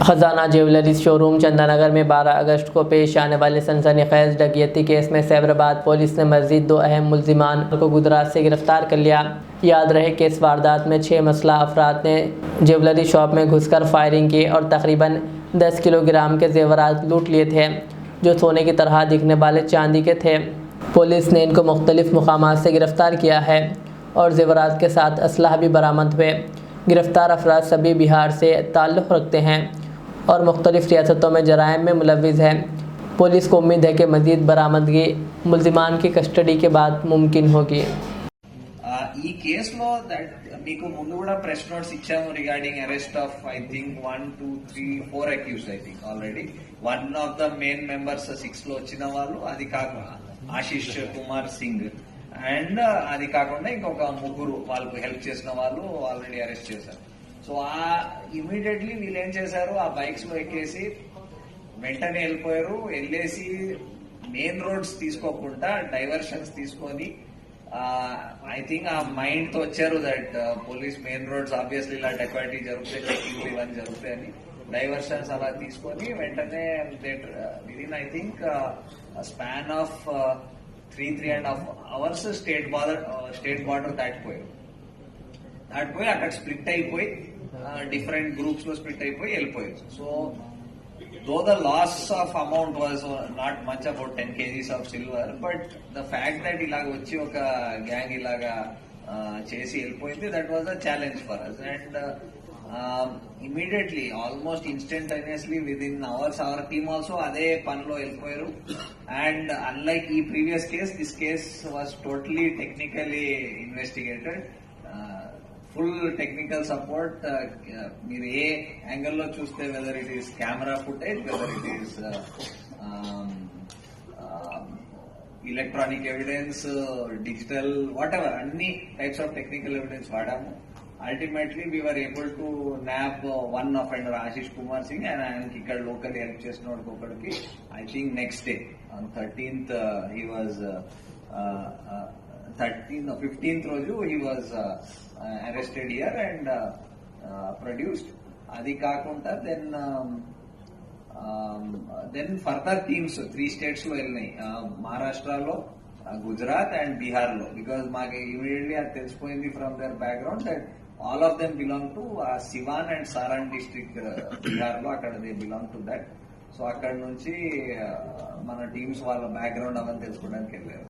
खजाना jewellery showroom Chandanagar में 12 अगस्त को पेश आने वाले सनसनीखेज डकैती केस में सैबराबाद पुलिस ने मजीद 2 अहम मुल्जिमान को गुजरात से गिरफ्तार कर लिया। याद रहे कि इस वारदात में 6 मसला अफराद ने ज्वेलरी शॉप में घुसकर फायरिंग की और तकरीबन 10 किलोग्राम के जेवरात लूट लिए थे, जो सोने की तरह दिखने वाले चांदी के थे। पुलिस ने इनको मुख्तलिफ मुकामात से गिरफ्तार किया है और जेवरात के साथ असलहा भी बरामद हुए। गिरफ्तार अफराद सभी बिहार से ताल्लुक़ रखते हैं और मुख्तलिफ रियासतों में जराइम में मुलव्विस है। पुलिस को उम्मीद है कि मज़ीद बरामदगी मुल्जिमान की कस्टडी के बाद मुमकिन होगी। ఈ కేసులో మీకు ముందు కూడా ప్రెస్ నోట్స్ ఇచ్చాము regarding arrest of I think 1 2 3 4 accused I think already. One of the main members 6 లో వచ్చిన వాళ్ళు, అది కాకుండా ఆశీష్ కుమార్ సింగ్ అండ్ అది కాకుండా ఇంకొక 3 వాళ్ళకు హెల్ప్ చేసిన వాళ్ళు ఆల్రెడీ అరెస్ట్ చేశారు. సో ఆ ఇమీడియట్లీ వీళ్ళు ఏం చేశారు, ఆ బైక్స్ లో ఎక్కేసి వెంటనే వెళ్ళిపోయారు. వెళ్ళేసి మెయిన్ రోడ్స్ తీసుకోకుండా డైవర్షన్స్ తీసుకొని ఐ థింక్ ఆ మైండ్ తో వచ్చారు that police main roads obviously ఇలా డెకాయిటీ జరుగుతాయి, చెకింగ్లు ఇవన్నీ జరుగుతాయని డైవర్షన్స్ అలా తీసుకొని వెంటనే within I think span of 3.5 hours state border దాటిపోయి అక్కడ స్ప్లిట్ అయిపోయి డిఫరెంట్ గ్రూప్స్ లో స్ప్లిట్ అయిపోయి వెళ్ళిపోయారు. So though the loss of amount was not much, about 10 kgs of silver, but the fact that ilaga vachi oka gang ilaga chesi వెళ్ళిపోయింది, that was a challenge for us. And immediately, almost instantaneously, within hours, our team also అదే పనిలో వెళ్ళిపోయారు. And unlike ఈ previous case, this case was totally technically investigated. Full technical support మీరు ఏ యాంగిల్లో చూస్తే, whether it is camera footage, whether it is electronic evidence, digital, what ever, అన్ని types of technical evidence వాడాము. Ultimately we are able to nap one offender Ashish Kumar Singh, and ఆయనకి ఇక్కడ local help చేసిన వాడికి ఒకటికి I think next day on 13th he was 15th రోజు he was arrested here and produced. అది కాకుండా దెన్ ఫర్దర్ టీమ్స్ 3 states లో వెళ్ళినాయి, మహారాష్ట్రలో, గుజరాత్ అండ్ బీహార్ లో. బికాస్ మాకు ఇమీడియట్లీ అది తెలిసిపోయింది from their background that all of them belong to Siwan and Saran district Bihar లో, అక్కడ they belong to that. So అక్కడ నుంచి మన టీమ్స్ వాళ్ళ బ్యాక్గ్రౌండ్ అవన్నీ తెలుసుకోవడానికి వెళ్ళారు.